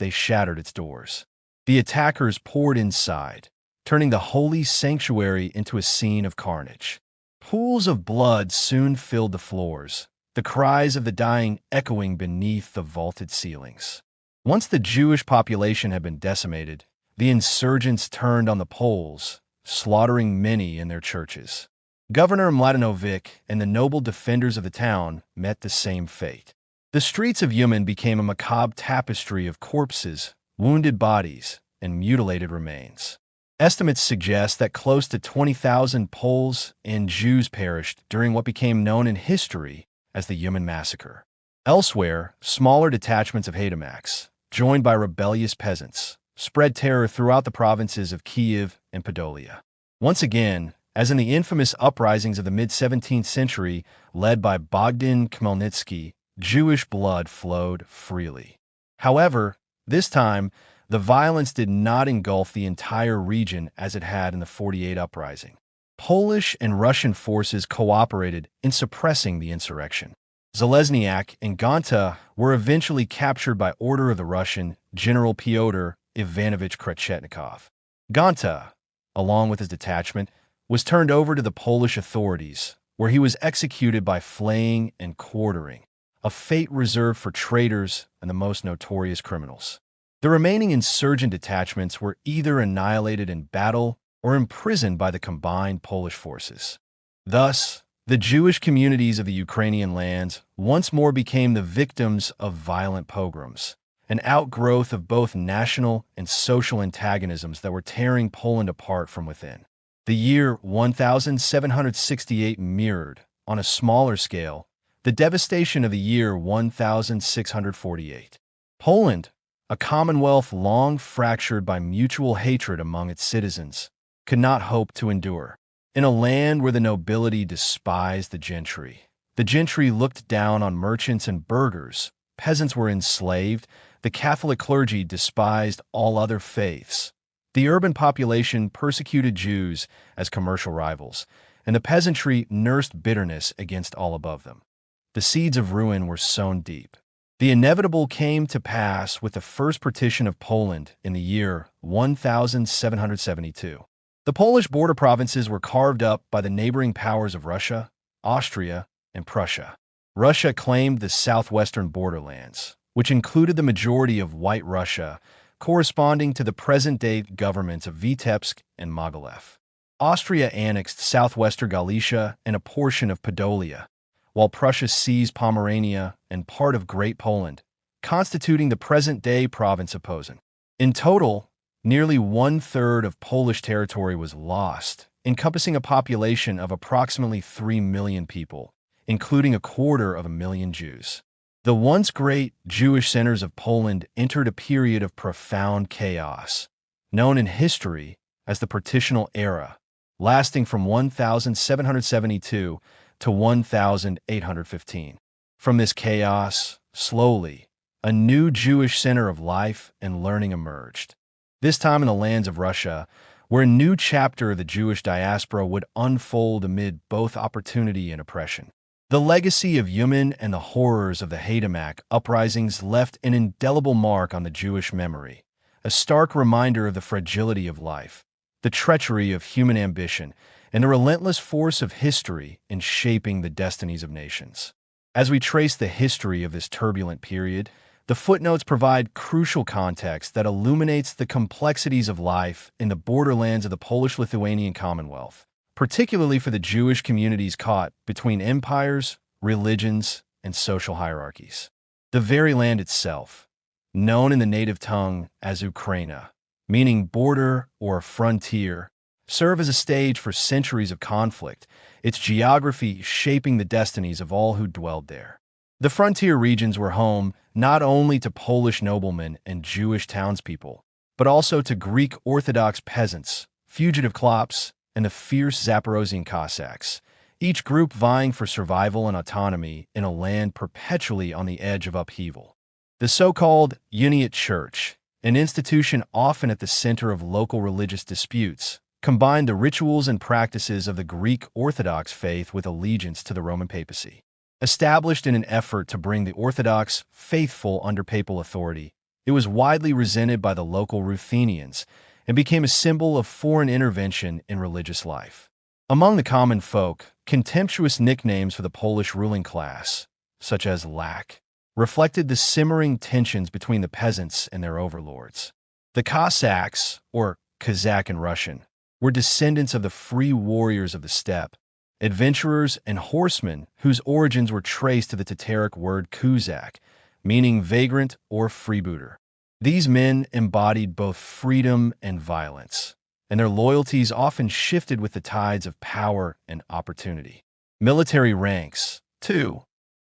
they shattered its doors. The attackers poured inside, turning the holy sanctuary into a scene of carnage. Pools of blood soon filled the floors, the cries of the dying echoing beneath the vaulted ceilings. Once the Jewish population had been decimated, the insurgents turned on the Poles, slaughtering many in their churches. Governor Mladenovic and the noble defenders of the town met the same fate. The streets of Uman became a macabre tapestry of corpses, wounded bodies, and mutilated remains. Estimates suggest that close to 20,000 Poles and Jews perished during what became known in history as the Uman Massacre. Elsewhere, smaller detachments of Haidamaks, joined by rebellious peasants, spread terror throughout the provinces of Kiev and Podolia. Once again, as in the infamous uprisings of the mid-17th century led by Bogdan Khmelnytsky, Jewish blood flowed freely. However, this time, the violence did not engulf the entire region as it had in the 48 uprising. Polish and Russian forces cooperated in suppressing the insurrection. Zalesniak and Ganta were eventually captured by order of the Russian General Pyotr Ivanovich Krechetnikov. Ganta, along with his detachment, was turned over to the Polish authorities, where he was executed by flaying and quartering, a fate reserved for traitors and the most notorious criminals. The remaining insurgent detachments were either annihilated in battle or imprisoned by the combined Polish forces. Thus, the Jewish communities of the Ukrainian lands once more became the victims of violent pogroms, an outgrowth of both national and social antagonisms that were tearing Poland apart from within. The year 1768 mirrored, on a smaller scale, the devastation of the year 1648. Poland, a commonwealth long fractured by mutual hatred among its citizens, could not hope to endure. In a land where the nobility despised the gentry looked down on merchants and burghers, peasants were enslaved, the Catholic clergy despised all other faiths. The urban population persecuted Jews as commercial rivals, and the peasantry nursed bitterness against all above them. The seeds of ruin were sown deep. The inevitable came to pass with the first partition of Poland in the year 1772. The Polish border provinces were carved up by the neighboring powers of Russia, Austria, and Prussia. Russia claimed the southwestern borderlands, which included the majority of White Russia, corresponding to the present-day governments of Vitebsk and Mogilev. Austria annexed southwestern Galicia and a portion of Podolia, while Prussia seized Pomerania and part of Great Poland, constituting the present-day province of Posen. In total, nearly one-third of Polish territory was lost, encompassing a population of approximately 3 million people, including 250,000 Jews. The once great Jewish centers of Poland entered a period of profound chaos, known in history as the Partitional Era, lasting from 1772 to 1815. From this chaos, slowly, a new Jewish center of life and learning emerged. This time in the lands of Russia, where a new chapter of the Jewish diaspora would unfold amid both opportunity and oppression. The legacy of Uman and the horrors of the Haydamak uprisings left an indelible mark on the Jewish memory, a stark reminder of the fragility of life, the treachery of human ambition, and the relentless force of history in shaping the destinies of nations. As we trace the history of this turbulent period, the footnotes provide crucial context that illuminates the complexities of life in the borderlands of the Polish-Lithuanian Commonwealth, particularly for the Jewish communities caught between empires, religions, and social hierarchies. The very land itself, known in the native tongue as Ukraina, meaning border or frontier, served as a stage for centuries of conflict, its geography shaping the destinies of all who dwelled there. The frontier regions were home not only to Polish noblemen and Jewish townspeople, but also to Greek Orthodox peasants, fugitive Klops, and the fierce Zaporozhian Cossacks, each group vying for survival and autonomy in a land perpetually on the edge of upheaval. The so-called Uniate Church, an institution often at the center of local religious disputes, combined the rituals and practices of the Greek Orthodox faith with allegiance to the Roman papacy. Established in an effort to bring the Orthodox faithful under papal authority, It was widely resented by the local Ruthenians and became a symbol of foreign intervention in religious life. Among the common folk, contemptuous nicknames for the Polish ruling class, such as Lak, reflected the simmering tensions between the peasants and their overlords. The Cossacks, or Cossack in Russian, were descendants of the free warriors of the steppe, adventurers and horsemen whose origins were traced to the Tataric word Kuzak, meaning vagrant or freebooter. These men embodied both freedom and violence, and their loyalties often shifted with the tides of power and opportunity. Military ranks, too,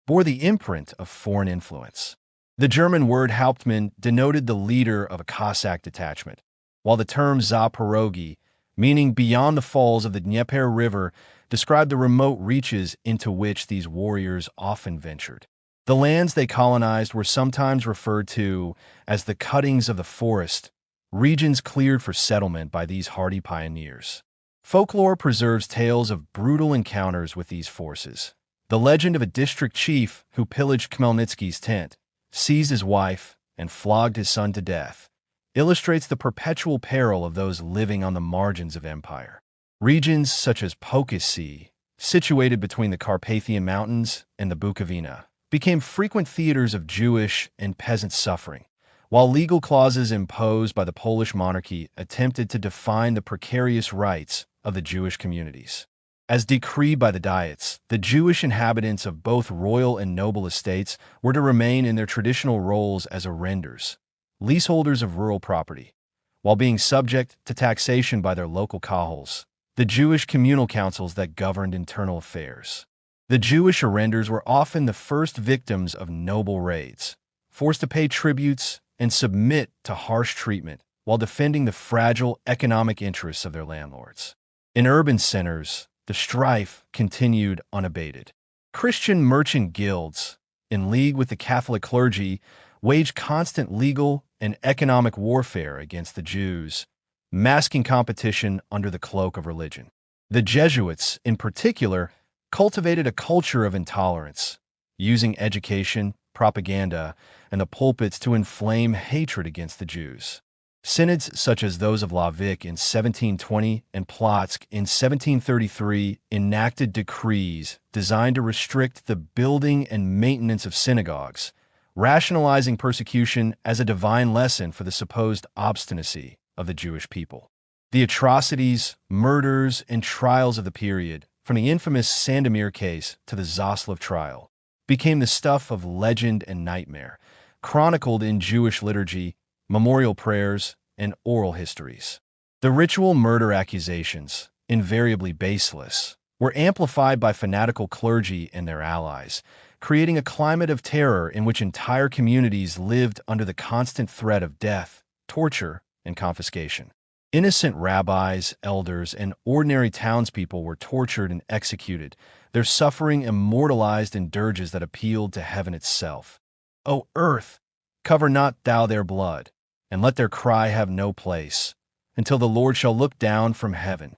bore the imprint of foreign influence. The German word Hauptmann denoted the leader of a Cossack detachment, while the term Zaporogi, meaning beyond the falls of the Dnieper River, described the remote reaches into which these warriors often ventured. The lands they colonized were sometimes referred to as the cuttings of the forest, regions cleared for settlement by these hardy pioneers. Folklore preserves tales of brutal encounters with these forces. The legend of a district chief who pillaged Khmelnytsky's tent, seized his wife, and flogged his son to death illustrates the perpetual peril of those living on the margins of empire. Regions such as Pokesy, situated between the Carpathian Mountains and the Bukovina, became frequent theaters of Jewish and peasant suffering, while legal clauses imposed by the Polish monarchy attempted to define the precarious rights of the Jewish communities. As decreed by the Diets, the Jewish inhabitants of both royal and noble estates were to remain in their traditional roles as arrenders, leaseholders of rural property, while being subject to taxation by their local kahals, the Jewish communal councils that governed internal affairs. The Jewish arrenders were often the first victims of noble raids, forced to pay tributes and submit to harsh treatment while defending the fragile economic interests of their landlords. In urban centers, the strife continued unabated. Christian merchant guilds, in league with the Catholic clergy, waged constant legal and economic warfare against the Jews, masking competition under the cloak of religion. The Jesuits, in particular, cultivated a culture of intolerance, using education, propaganda, and the pulpits to inflame hatred against the Jews. Synods such as those of Lavik in 1720 and Plotsk in 1733 enacted decrees designed to restrict the building and maintenance of synagogues, rationalizing persecution as a divine lesson for the supposed obstinacy of the Jewish people. The atrocities, murders, and trials of the period, from the infamous Sandomir case to the Zaslav trial, became the stuff of legend and nightmare, chronicled in Jewish liturgy, memorial prayers, and oral histories. The ritual murder accusations, invariably baseless, were amplified by fanatical clergy and their allies, creating a climate of terror in which entire communities lived under the constant threat of death, torture, and confiscation. Innocent rabbis, elders, and ordinary townspeople were tortured and executed, their suffering immortalized in dirges that appealed to heaven itself. O earth, cover not thou their blood, and let their cry have no place, until the Lord shall look down from heaven.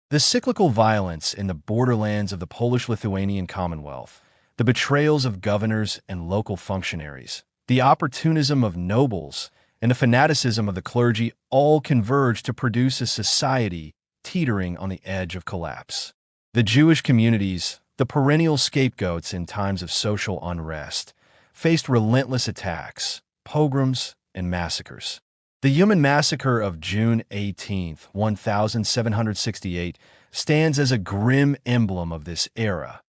The cyclical violence in the borderlands of the Polish-Lithuanian Commonwealth, the betrayals of governors and local functionaries, the opportunism of nobles, and the fanaticism of the clergy all converged to produce a society teetering on the edge of collapse. The Jewish communities, the perennial scapegoats in times of social unrest, faced relentless attacks, pogroms, and massacres. The Human Massacre of June 18, 1768, stands as a grim emblem of this era.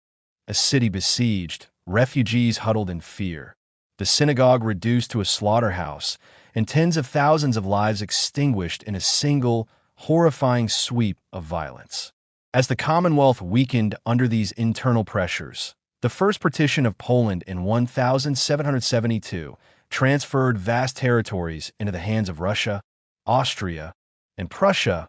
A city besieged, refugees huddled in fear, the synagogue reduced to a slaughterhouse, and tens of thousands of lives extinguished in a single, horrifying sweep of violence. As the Commonwealth weakened under these internal pressures, the First Partition of Poland in 1772 transferred vast territories into the hands of Russia, Austria, and Prussia,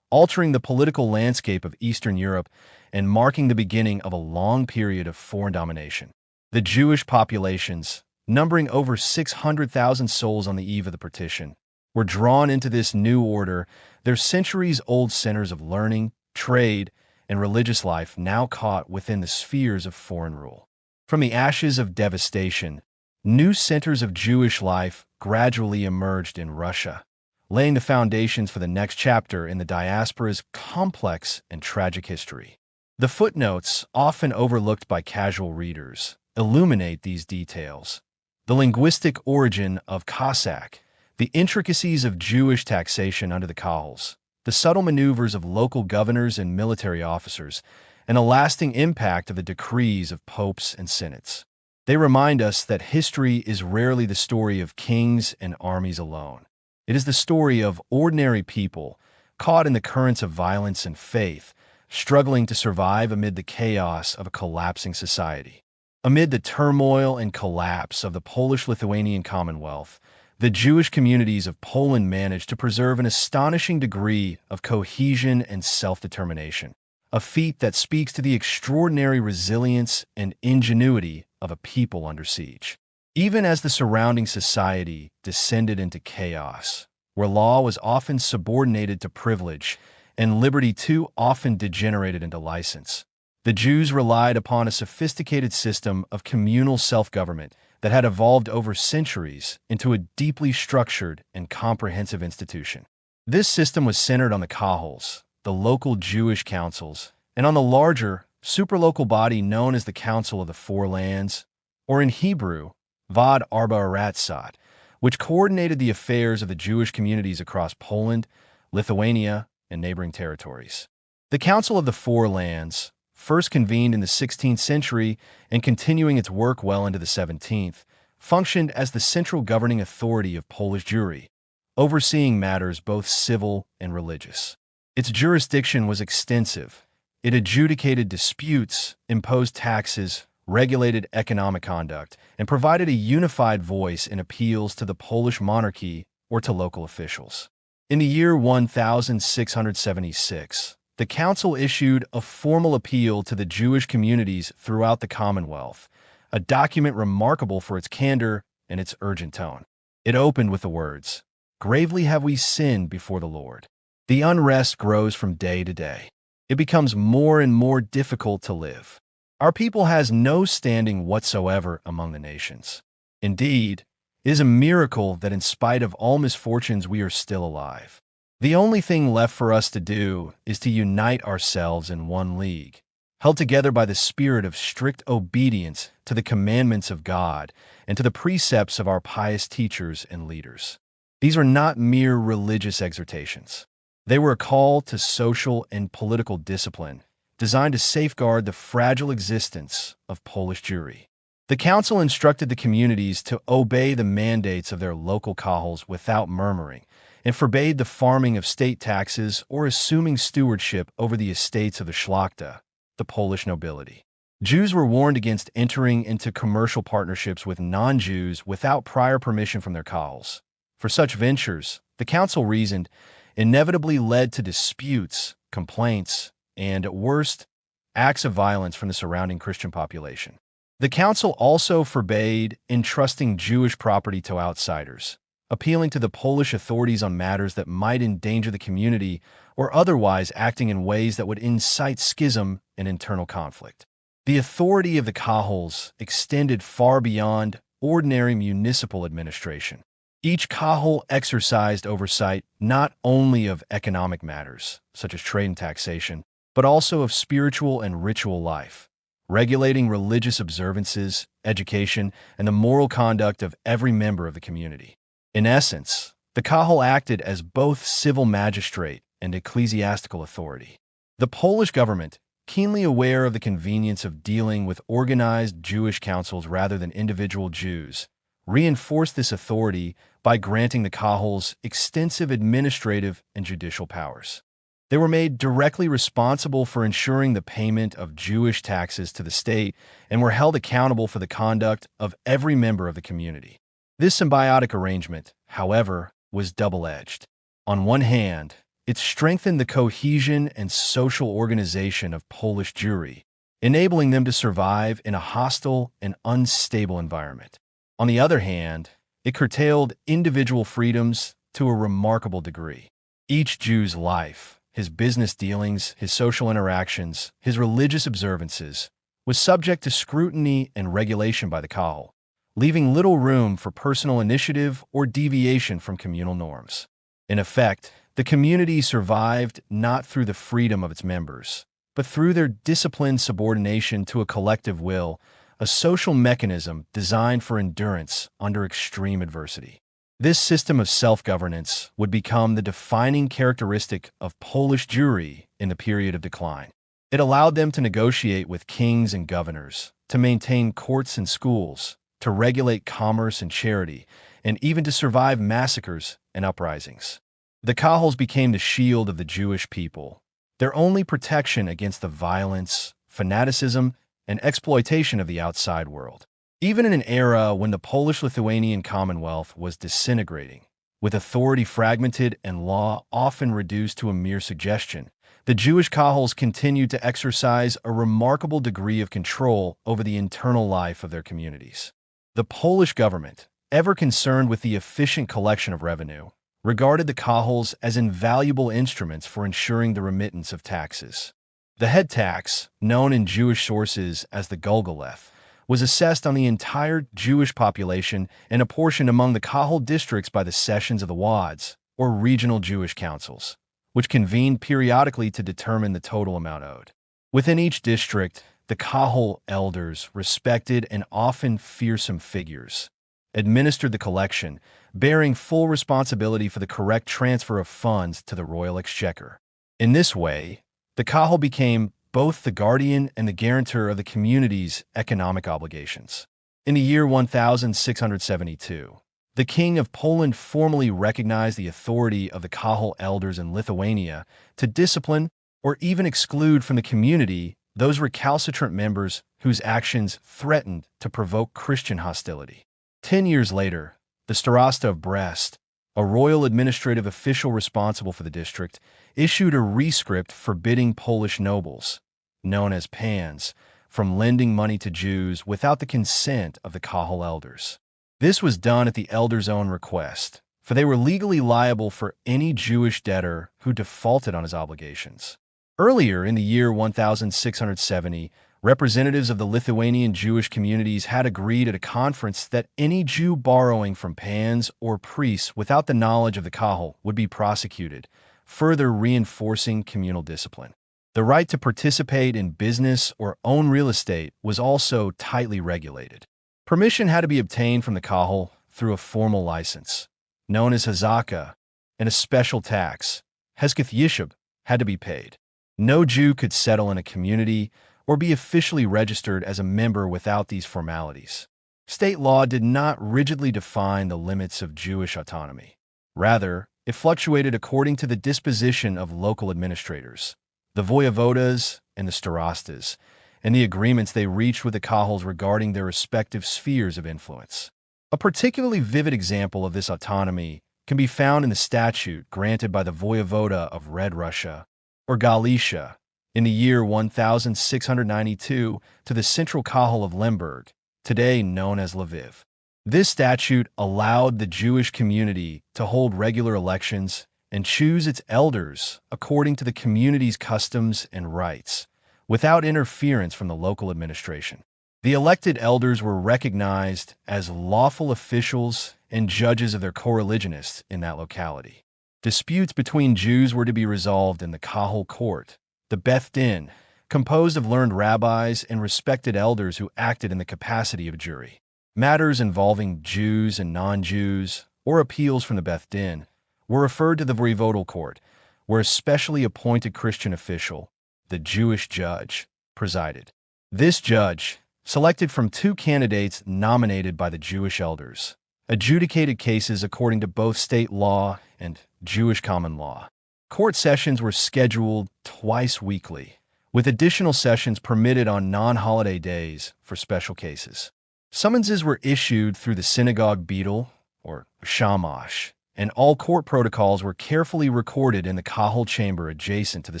altering the political landscape of Eastern Europe and marking the beginning of a long period of foreign domination. The Jewish populations, numbering over 600,000 souls on the eve of the partition, were drawn into this new order, their centuries-old centers of learning, trade, and religious life now caught within the spheres of foreign rule. From the ashes of devastation, new centers of Jewish life gradually emerged in Russia, laying the foundations for the next chapter in the diaspora's complex and tragic history. The footnotes, often overlooked by casual readers, illuminate these details. The linguistic origin of Cossack, the intricacies of Jewish taxation under the Kahals, the subtle maneuvers of local governors and military officers, and the lasting impact of the decrees of popes and synods. They remind us that history is rarely the story of kings and armies alone. It is the story of ordinary people caught in the currents of violence and faith, struggling to survive amid the chaos of a collapsing society. Amid the turmoil and collapse of the Polish-Lithuanian Commonwealth, the Jewish communities of Poland managed to preserve an astonishing degree of cohesion and self-determination, a feat that speaks to the extraordinary resilience and ingenuity of a people under siege. Even as the surrounding society descended into chaos, where law was often subordinated to privilege and liberty too often degenerated into license, the Jews relied upon a sophisticated system of communal self-government that had evolved over centuries into a deeply structured and comprehensive institution. This system was centered on the Kahals, the local Jewish councils, and on the larger, superlocal body known as the Council of the Four Lands, or in Hebrew, Vad Arba Aratzot, which coordinated the affairs of the Jewish communities across Poland, Lithuania, and neighboring territories. The Council of the Four Lands, first convened in the 16th century and continuing its work well into the 17th, functioned as the central governing authority of Polish Jewry, overseeing matters both civil and religious. Its jurisdiction was extensive. It adjudicated disputes, imposed taxes, regulated economic conduct, and provided a unified voice in appeals to the Polish monarchy or to local officials. In the year 1676, the council issued a formal appeal to the Jewish communities throughout the Commonwealth, a document remarkable for its candor and its urgent tone. It opened with the words, "Gravely have we sinned before the Lord. The unrest grows from day to day. It becomes more and more difficult to live. Our people has no standing whatsoever among the nations. Indeed, it is a miracle that in spite of all misfortunes we are still alive. The only thing left for us to do is to unite ourselves in one league, held together by the spirit of strict obedience to the commandments of God and to the precepts of our pious teachers and leaders." These were not mere religious exhortations. They were a call to social and political discipline, designed to safeguard the fragile existence of Polish Jewry. The council instructed the communities to obey the mandates of their local kahals without murmuring, and forbade the farming of state taxes or assuming stewardship over the estates of the szlachta, the Polish nobility. Jews were warned against entering into commercial partnerships with non-Jews without prior permission from their kahals. For such ventures, the council reasoned, inevitably led to disputes, complaints, and, at worst, acts of violence from the surrounding Christian population. The council also forbade entrusting Jewish property to outsiders, appealing to the Polish authorities on matters that might endanger the community or otherwise acting in ways that would incite schism and internal conflict. The authority of the kahals extended far beyond ordinary municipal administration. Each kahal exercised oversight not only of economic matters, such as trade and taxation, but also of spiritual and ritual life, regulating religious observances, education, and the moral conduct of every member of the community. In essence, the kahal acted as both civil magistrate and ecclesiastical authority. The Polish government, keenly aware of the convenience of dealing with organized Jewish councils rather than individual Jews, reinforced this authority by granting the kahals extensive administrative and judicial powers. They were made directly responsible for ensuring the payment of Jewish taxes to the state and were held accountable for the conduct of every member of the community. This symbiotic arrangement, however, was double-edged. On one hand, it strengthened the cohesion and social organization of Polish Jewry, enabling them to survive in a hostile and unstable environment. On the other hand, it curtailed individual freedoms to a remarkable degree. Each Jew's life, his business dealings, his social interactions, his religious observances, was subject to scrutiny and regulation by the kahal, leaving little room for personal initiative or deviation from communal norms. In effect, the community survived not through the freedom of its members, but through their disciplined subordination to a collective will, a social mechanism designed for endurance under extreme adversity. This system of self-governance would become the defining characteristic of Polish Jewry in the period of decline. It allowed them to negotiate with kings and governors, to maintain courts and schools, to regulate commerce and charity, and even to survive massacres and uprisings. The Kahals became the shield of the Jewish people, their only protection against the violence, fanaticism, and exploitation of the outside world. Even in an era when the Polish-Lithuanian Commonwealth was disintegrating, with authority fragmented and law often reduced to a mere suggestion, the Jewish Kahals continued to exercise a remarkable degree of control over the internal life of their communities. The Polish government, ever concerned with the efficient collection of revenue, regarded the Kahals as invaluable instruments for ensuring the remittance of taxes. The head tax, known in Jewish sources as the Gulgaleth, was assessed on the entire Jewish population and apportioned among the Kahal districts by the sessions of the Wads, or regional Jewish councils, which convened periodically to determine the total amount owed. Within each district, the Kahal elders, respected and often fearsome figures, administered the collection, bearing full responsibility for the correct transfer of funds to the royal exchequer. In this way, the Kahal became both the guardian and the guarantor of the community's economic obligations. In the year 1672, the King of Poland formally recognized the authority of the Kahal elders in Lithuania to discipline or even exclude from the community those recalcitrant members whose actions threatened to provoke Christian hostility. 10 years later, the Starosta of Brest, a royal administrative official responsible for the district, issued a rescript forbidding Polish nobles, known as pans, from lending money to Jews without the consent of the Kahal elders. This was done at the elders' own request, for they were legally liable for any Jewish debtor who defaulted on his obligations. Earlier in the year 1670, representatives of the Lithuanian Jewish communities had agreed at a conference that any Jew borrowing from pans or priests without the knowledge of the Kahal would be prosecuted, further reinforcing communal discipline. The right to participate in business or own real estate was also tightly regulated. Permission had to be obtained from the Kahal through a formal license, known as hazaka, and a special tax, hesketh yishub, had to be paid. No Jew could settle in a community or be officially registered as a member without these formalities. State law did not rigidly define the limits of Jewish autonomy. Rather, it fluctuated according to the disposition of local administrators, the voyevodas and the starostas, and the agreements they reached with the Kahals regarding their respective spheres of influence. A particularly vivid example of this autonomy can be found in the statute granted by the voyevoda of Red Russia, or Galicia, in the year 1692 to the central Kahal of Lemberg, today known as Lviv. This statute allowed the Jewish community to hold regular elections and choose its elders according to the community's customs and rights, without interference from the local administration. The elected elders were recognized as lawful officials and judges of their co-religionists in that locality. Disputes between Jews were to be resolved in the Kahal court, the Beth Din, composed of learned rabbis and respected elders who acted in the capacity of jury. Matters involving Jews and non-Jews, or appeals from the Beth Din, were referred to the voyevodal court, where a specially appointed Christian official, the Jewish judge, presided. This judge, selected from 2 candidates nominated by the Jewish elders, adjudicated cases according to both state law and Jewish common law. Court sessions were scheduled twice weekly, with additional sessions permitted on non-holiday days for special cases. Summonses were issued through the synagogue beadle, or shamash, and all court protocols were carefully recorded in the Kahal chamber adjacent to the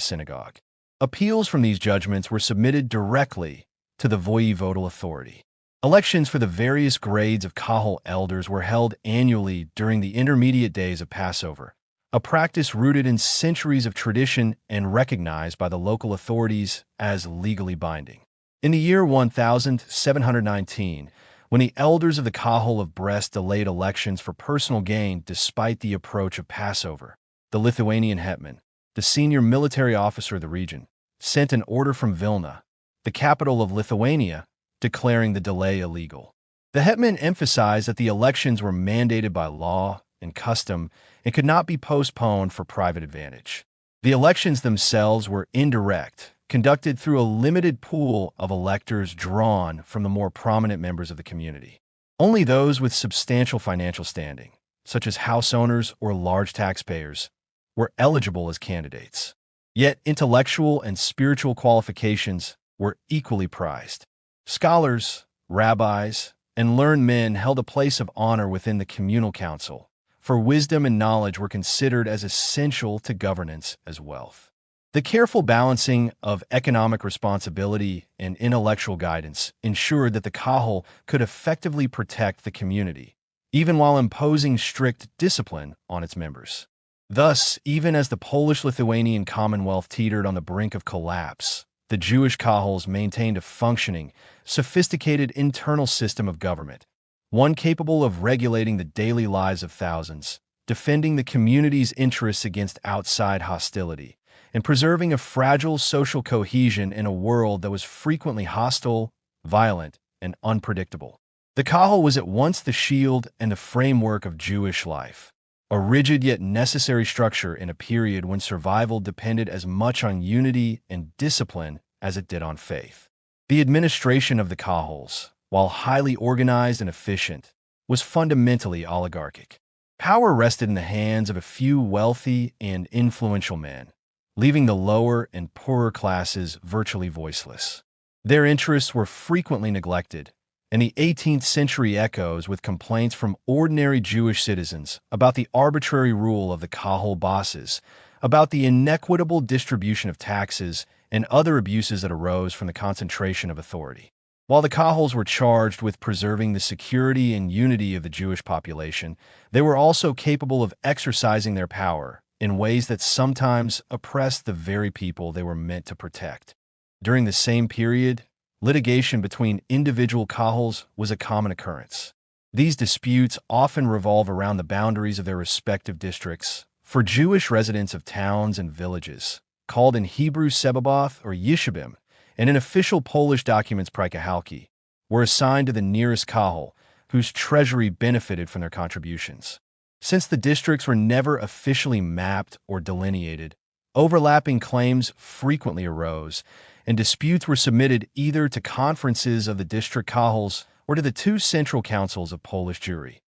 synagogue. Appeals from these judgments were submitted directly to the voyevodal authority. Elections for the various grades of Kahal elders were held annually during the intermediate days of Passover, a practice rooted in centuries of tradition and recognized by the local authorities as legally binding. In the year 1719, when the elders of the Kahal of Brest delayed elections for personal gain despite the approach of Passover. The Lithuanian hetman, the senior military officer of the region, sent an order from Vilna, the capital of Lithuania, declaring the delay illegal. The hetman emphasized that the elections were mandated by law and custom and could not be postponed for private advantage. The elections themselves were indirect, conducted through a limited pool of electors drawn from the more prominent members of the community. Only those with substantial financial standing, such as house owners or large taxpayers, were eligible as candidates. Yet intellectual and spiritual qualifications were equally prized. Scholars, rabbis, and learned men held a place of honor within the communal council, for wisdom and knowledge were considered as essential to governance as wealth. The careful balancing of economic responsibility and intellectual guidance ensured that the Kahal could effectively protect the community, even while imposing strict discipline on its members. Thus, even as the Polish-Lithuanian Commonwealth teetered on the brink of collapse, the Jewish Kahals maintained a functioning, sophisticated internal system of government, one capable of regulating the daily lives of thousands, defending the community's interests against outside hostility, and preserving a fragile social cohesion in a world that was frequently hostile, violent, and unpredictable. The Kahal was at once the shield and the framework of Jewish life, a rigid yet necessary structure in a period when survival depended as much on unity and discipline as it did on faith. The administration of the Kahals, while highly organized and efficient, was fundamentally oligarchic. Power rested in the hands of a few wealthy and influential men, leaving the lower and poorer classes virtually voiceless. Their interests were frequently neglected, and the 18th century echoes with complaints from ordinary Jewish citizens about the arbitrary rule of the Kahal bosses, about the inequitable distribution of taxes, and other abuses that arose from the concentration of authority. While the Kahals were charged with preserving the security and unity of the Jewish population, they were also capable of exercising their power in ways that sometimes oppressed the very people they were meant to protect. During the same period, litigation between individual Kahals was a common occurrence. These disputes often revolve around the boundaries of their respective districts. For Jewish residents of towns and villages, called in Hebrew Sebaboth or Yishubim, and in official Polish documents Prikahalki, were assigned to the nearest Kahal, whose treasury benefited from their contributions. Since the districts were never officially mapped or delineated, overlapping claims frequently arose, and disputes were submitted either to conferences of the district Kahals or to the two central councils of Polish Jewry,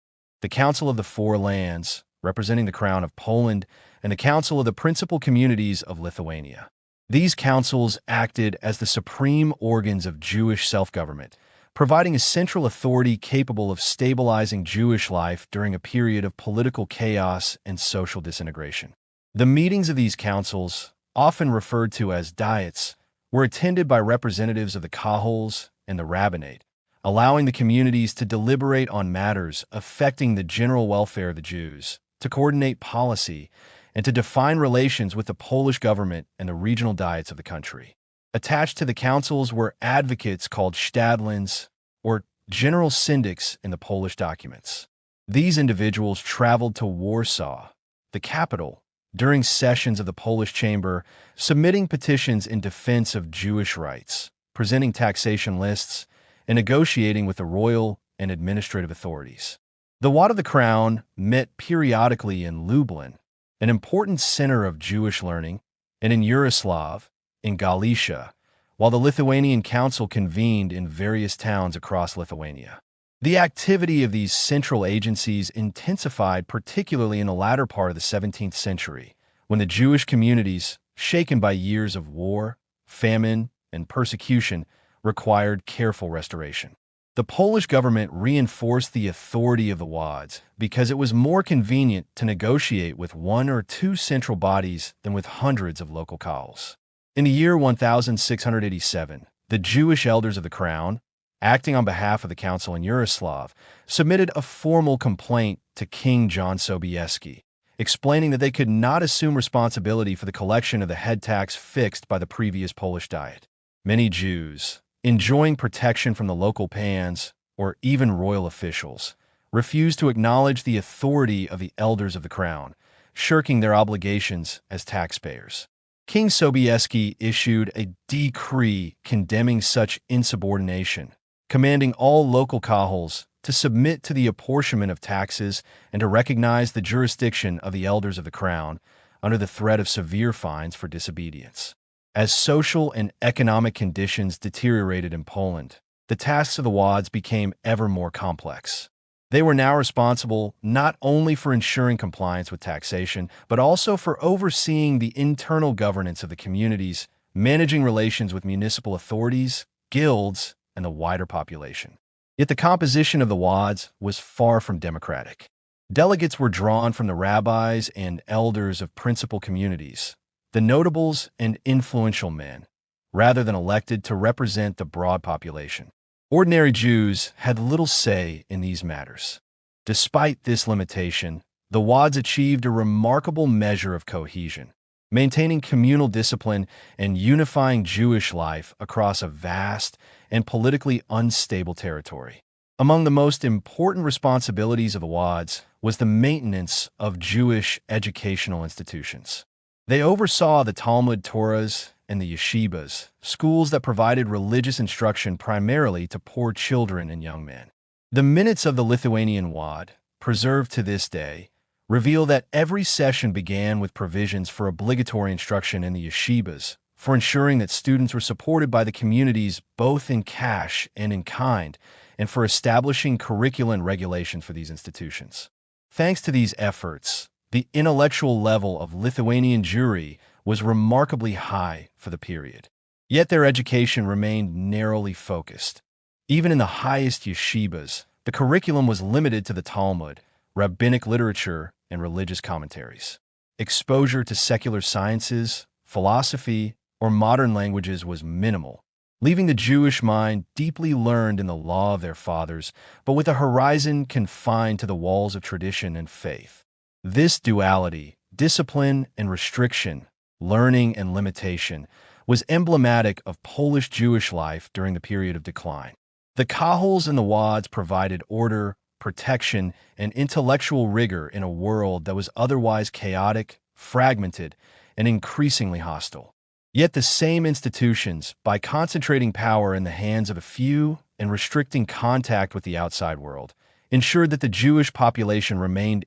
the Council of the Four Lands, representing the Crown of Poland, and the Council of the Principal Communities of Lithuania. These councils acted as the supreme organs of Jewish self-government, providing a central authority capable of stabilizing Jewish life during a period of political chaos and social disintegration. The meetings of these councils, often referred to as diets, were attended by representatives of the Kahals and the rabbinate, allowing the communities to deliberate on matters affecting the general welfare of the Jews, to coordinate policy, and to define relations with the Polish government and the regional diets of the country. Attached to the councils were advocates called Stadlins, or general syndics in the Polish documents. These individuals traveled to Warsaw, the capital, during sessions of the Polish Chamber, submitting petitions in defense of Jewish rights, presenting taxation lists, and negotiating with the royal and administrative authorities. The Watt of the Crown met periodically in Lublin, an important center of Jewish learning, and in Yaroslav, in Galicia, while the Lithuanian Council convened in various towns across Lithuania. The activity of these central agencies intensified particularly in the latter part of the 17th century, when the Jewish communities, shaken by years of war, famine, and persecution, required careful restoration. The Polish government reinforced the authority of the Wads because it was more convenient to negotiate with one or two central bodies than with hundreds of local Kahals. In the year 1687, the Jewish elders of the Crown, acting on behalf of the council in Yaroslav, submitted a formal complaint to King John Sobieski, explaining that they could not assume responsibility for the collection of the head tax fixed by the previous Polish Diet. Many Jews, enjoying protection from the local pans, or even royal officials, refused to acknowledge the authority of the elders of the crown, shirking their obligations as taxpayers. King Sobieski issued a decree condemning such insubordination, commanding all local kahals to submit to the apportionment of taxes and to recognize the jurisdiction of the elders of the crown under the threat of severe fines for disobedience. As social and economic conditions deteriorated in Poland, the tasks of the Wads became ever more complex. They were now responsible not only for ensuring compliance with taxation, but also for overseeing the internal governance of the communities, managing relations with municipal authorities, guilds, and the wider population. Yet the composition of the Wads was far from democratic. Delegates were drawn from the rabbis and elders of principal communities, the notables and influential men, rather than elected to represent the broad population. Ordinary Jews had little say in these matters. Despite this limitation, the Wads achieved a remarkable measure of cohesion, maintaining communal discipline and unifying Jewish life across a vast and politically unstable territory. Among the most important responsibilities of the Wads was the maintenance of Jewish educational institutions. They oversaw the Talmud Torahs and the yeshivas, schools that provided religious instruction primarily to poor children and young men. The minutes of the Lithuanian Wad, preserved to this day, reveal that every session began with provisions for obligatory instruction in the yeshivas, for ensuring that students were supported by the communities both in cash and in kind, and for establishing curricula and regulations for these institutions. Thanks to these efforts, the intellectual level of Lithuanian Jewry was remarkably high for the period. Yet their education remained narrowly focused. Even in the highest yeshivas, the curriculum was limited to the Talmud, rabbinic literature, and religious commentaries. Exposure to secular sciences, philosophy, or modern languages was minimal, leaving the Jewish mind deeply learned in the law of their fathers, but with a horizon confined to the walls of tradition and faith. This duality, discipline and restriction, learning and limitation, was emblematic of Polish Jewish life during the period of decline. The kahals and the Wads provided order, protection, and intellectual rigor in a world that was otherwise chaotic, fragmented, and increasingly hostile. Yet the same institutions, by concentrating power in the hands of a few and restricting contact with the outside world, ensured that the Jewish population remained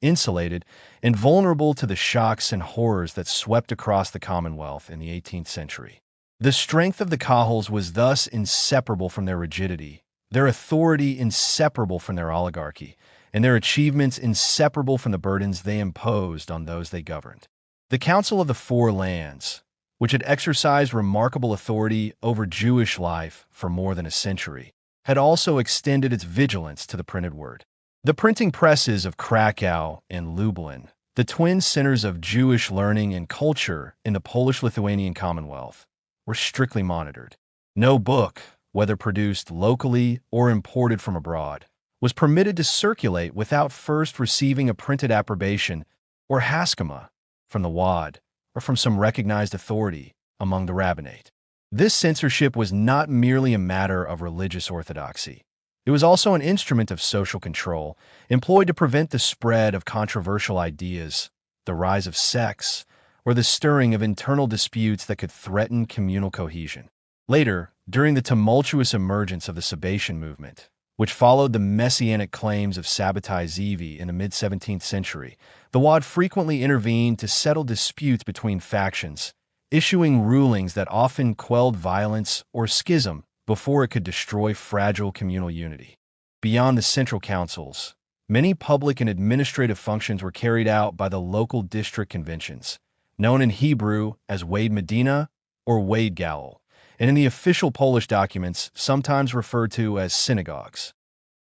insulated, and vulnerable to the shocks and horrors that swept across the Commonwealth in the 18th century. The strength of the kahals was thus inseparable from their rigidity, their authority inseparable from their oligarchy, and their achievements inseparable from the burdens they imposed on those they governed. The Council of the Four Lands, which had exercised remarkable authority over Jewish life for more than a century, had also extended its vigilance to the printed word. The printing presses of Krakow and Lublin, the twin centers of Jewish learning and culture in the Polish-Lithuanian Commonwealth, were strictly monitored. No book, whether produced locally or imported from abroad, was permitted to circulate without first receiving a printed approbation or haskama from the Wad or from some recognized authority among the rabbinate. This censorship was not merely a matter of religious orthodoxy. It was also an instrument of social control, employed to prevent the spread of controversial ideas, the rise of sects, or the stirring of internal disputes that could threaten communal cohesion. Later, during the tumultuous emergence of the Sabbatean movement, which followed the messianic claims of Sabbatai Zevi in the mid-17th century, the Wad frequently intervened to settle disputes between factions, issuing rulings that often quelled violence or schism before it could destroy fragile communal unity. Beyond the central councils, many public and administrative functions were carried out by the local district conventions, known in Hebrew as Wade Medina or Wade Galil, and in the official Polish documents sometimes referred to as synagogues.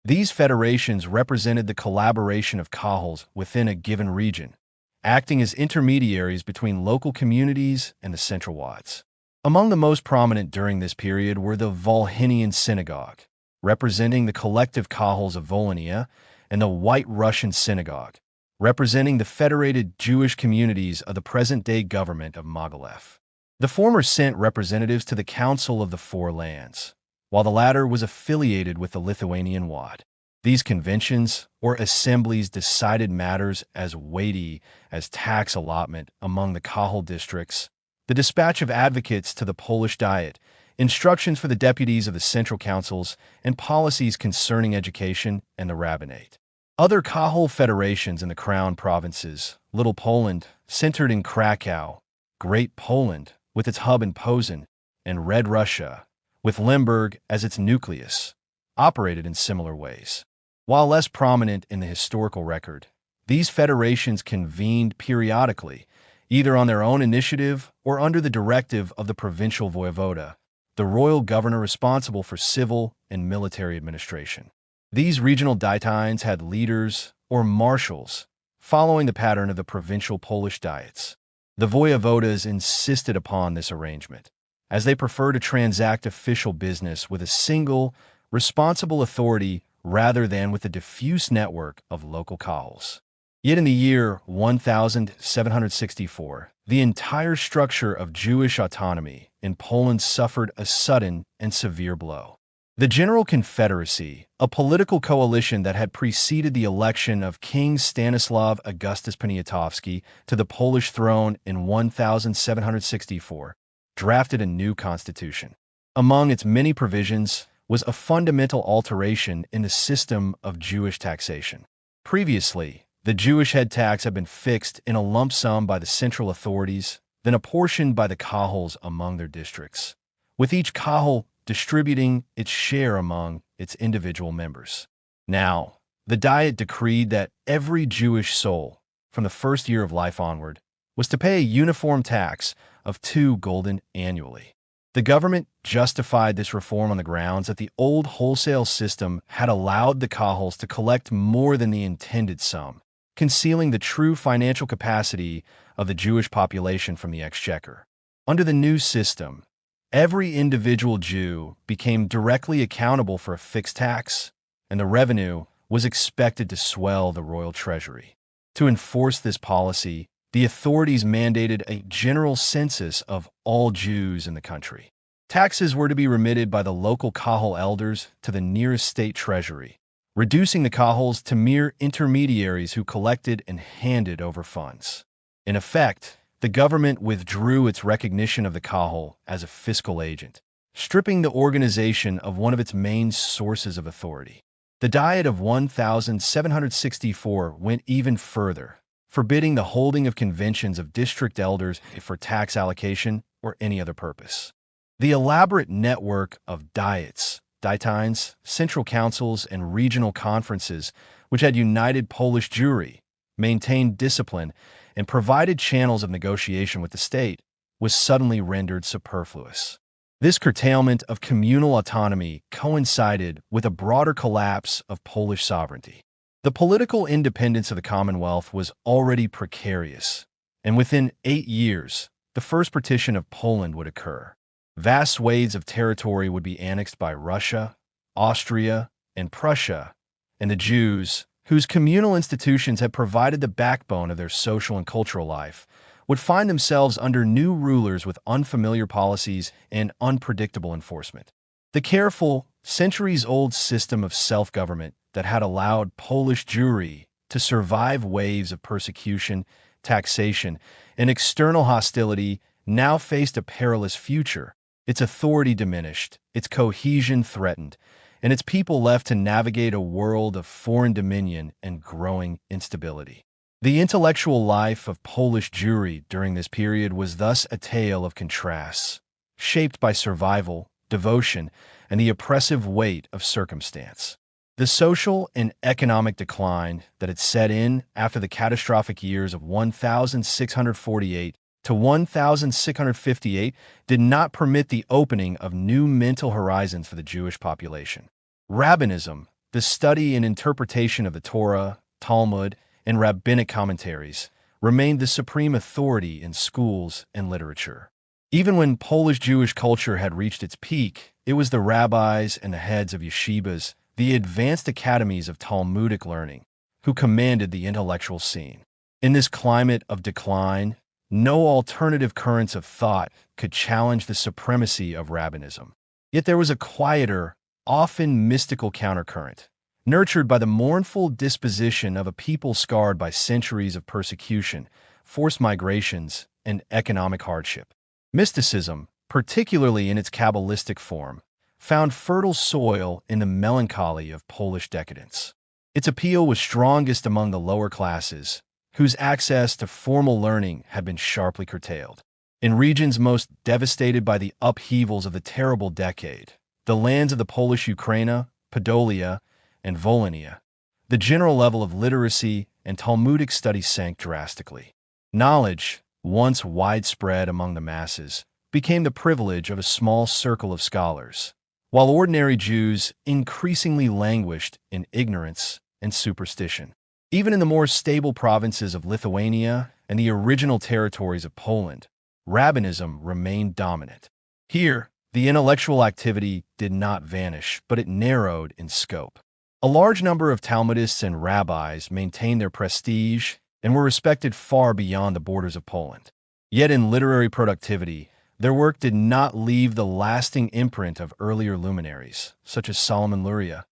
These federations represented the collaboration of kahals within a given region, acting as intermediaries between local communities and the central Wads. Among the most prominent during this period were the Volhynian Synagogue, representing the collective kahals of Volhynia, and the White Russian Synagogue, representing the federated Jewish communities of the present-day government of Mogilev. The former sent representatives to the Council of the Four Lands, while the latter was affiliated with the Lithuanian Wad. These conventions, or assemblies, decided matters as weighty as tax allotment among the Kahal districts, the dispatch of advocates to the Polish Diet, instructions for the deputies of the central councils, and policies concerning education and the rabbinate. Other Kahal federations in the Crown provinces, Little Poland, centered in Krakow, Great Poland, with its hub in Posen, and Red Russia, with Limburg as its nucleus, operated in similar ways. While less prominent in the historical record, these federations convened periodically, either on their own initiative or under the directive of the provincial voivoda, the royal governor responsible for civil and military administration. These regional dietines had leaders or marshals, following the pattern of the provincial Polish diets. The voivodas insisted upon this arrangement, as they prefer to transact official business with a single, responsible authority rather than with a diffuse network of local kahals. Yet in the year 1764, the entire structure of Jewish autonomy in Poland suffered a sudden and severe blow. The General Confederacy, a political coalition that had preceded the election of King Stanislaw Augustus Poniatowski to the Polish throne in 1764, drafted a new constitution. Among its many provisions was a fundamental alteration in the system of Jewish taxation. Previously, the Jewish head tax had been fixed in a lump sum by the central authorities, then apportioned by the kahals among their districts, with each kahal distributing its share among its individual members. Now, the Diet decreed that every Jewish soul, from the first year of life onward, was to pay a uniform tax of 2 gulden annually. The government justified this reform on the grounds that the old wholesale system had allowed the kahals to collect more than the intended sum, concealing the true financial capacity of the Jewish population from the exchequer. Under the new system, every individual Jew became directly accountable for a fixed tax, and the revenue was expected to swell the royal treasury. To enforce this policy, the authorities mandated a general census of all Jews in the country. Taxes were to be remitted by the local kahal elders to the nearest state treasury, reducing the kahals to mere intermediaries who collected and handed over funds. In effect, the government withdrew its recognition of the kahal as a fiscal agent, stripping the organization of one of its main sources of authority. The Diet of 1764 went even further, forbidding the holding of conventions of district elders for tax allocation or any other purpose. The elaborate network of diets, dietines, central councils, and regional conferences, which had united Polish Jewry, maintained discipline, and provided channels of negotiation with the state, was suddenly rendered superfluous. This curtailment of communal autonomy coincided with a broader collapse of Polish sovereignty. The political independence of the Commonwealth was already precarious, and within 8 years, the first partition of Poland would occur. Vast swathes of territory would be annexed by Russia, Austria, and Prussia, and the Jews, whose communal institutions had provided the backbone of their social and cultural life, would find themselves under new rulers with unfamiliar policies and unpredictable enforcement. The careful, centuries-old system of self-government that had allowed Polish Jewry to survive waves of persecution, taxation, and external hostility now faced a perilous future, its authority diminished, its cohesion threatened, and its people left to navigate a world of foreign dominion and growing instability. The intellectual life of Polish Jewry during this period was thus a tale of contrasts, shaped by survival, devotion, and the oppressive weight of circumstance. The social and economic decline that had set in after the catastrophic years of 1648 to 1658 did not permit the opening of new mental horizons for the Jewish population. Rabbinism, the study and interpretation of the Torah, Talmud, and rabbinic commentaries, remained the supreme authority in schools and literature. Even when Polish Jewish culture had reached its peak, it was the rabbis and the heads of yeshivas, the advanced academies of Talmudic learning, who commanded the intellectual scene. In this climate of decline, no alternative currents of thought could challenge the supremacy of rabbinism. Yet there was a quieter, often mystical countercurrent, nurtured by the mournful disposition of a people scarred by centuries of persecution, forced migrations, and economic hardship. Mysticism, particularly in its Kabbalistic form, found fertile soil in the melancholy of Polish decadence. Its appeal was strongest among the lower classes, whose access to formal learning had been sharply curtailed. In regions most devastated by the upheavals of the terrible decade, the lands of the Polish Ukraina, Podolia, and Volhynia, the general level of literacy and Talmudic study sank drastically. Knowledge, once widespread among the masses, became the privilege of a small circle of scholars, while ordinary Jews increasingly languished in ignorance and superstition. Even in the more stable provinces of Lithuania and the original territories of Poland, rabbinism remained dominant. Here, the intellectual activity did not vanish, but it narrowed in scope. A large number of Talmudists and rabbis maintained their prestige and were respected far beyond the borders of Poland. Yet in literary productivity, their work did not leave the lasting imprint of earlier luminaries, such as Solomon Luria,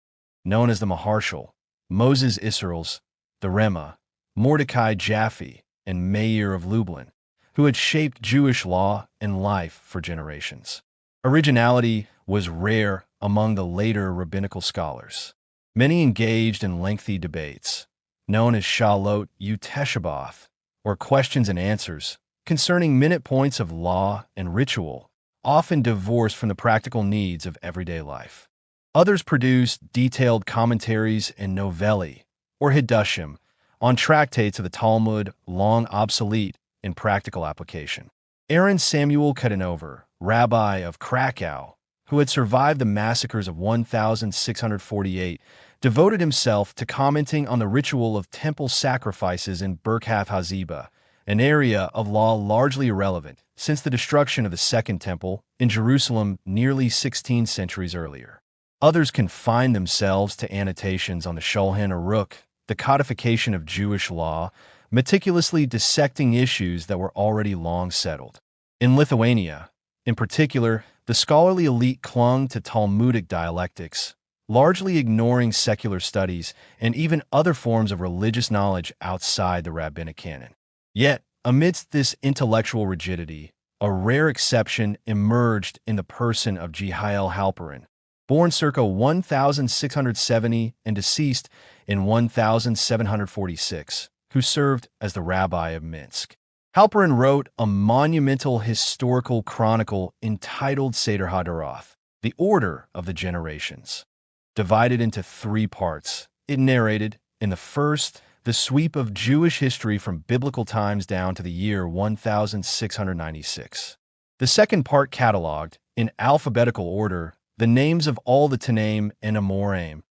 known as the Maharshal, Moses Isserles, the Rema, Mordecai Jaffe, and Meir of Lublin, who had shaped Jewish law and life for generations. Originality was rare among the later rabbinical scholars. Many engaged in lengthy debates, known as Shalot Uteshaboth, or questions and answers, concerning minute points of law and ritual, often divorced from the practical needs of everyday life. Others produced detailed commentaries and novelli, or hiddushim, on tractates of the Talmud long obsolete in practical application. Aaron Samuel Kadanover, rabbi of Krakow, who had survived the massacres of 1648, devoted himself to commenting on the ritual of temple sacrifices in Berkath Haziba, an area of law largely irrelevant since the destruction of the Second Temple in Jerusalem nearly 16 centuries earlier. Others confined themselves to annotations on the Shulchan Aruch, the codification of Jewish law, meticulously dissecting issues that were already long settled. In Lithuania, in particular, the scholarly elite clung to Talmudic dialectics, largely ignoring secular studies and even other forms of religious knowledge outside the rabbinic canon. Yet, amidst this intellectual rigidity, a rare exception emerged in the person of Jehiel Halperin, born circa 1670 and deceased in 1746, who served as the rabbi of Minsk. Halperin wrote a monumental historical chronicle entitled Seder HaDoroth, the Order of the Generations. Divided into 3 parts, it narrated, in the first, the sweep of Jewish history from biblical times down to the year 1696. The second part cataloged, in alphabetical order, the names of all the Tanaim and Amoraim,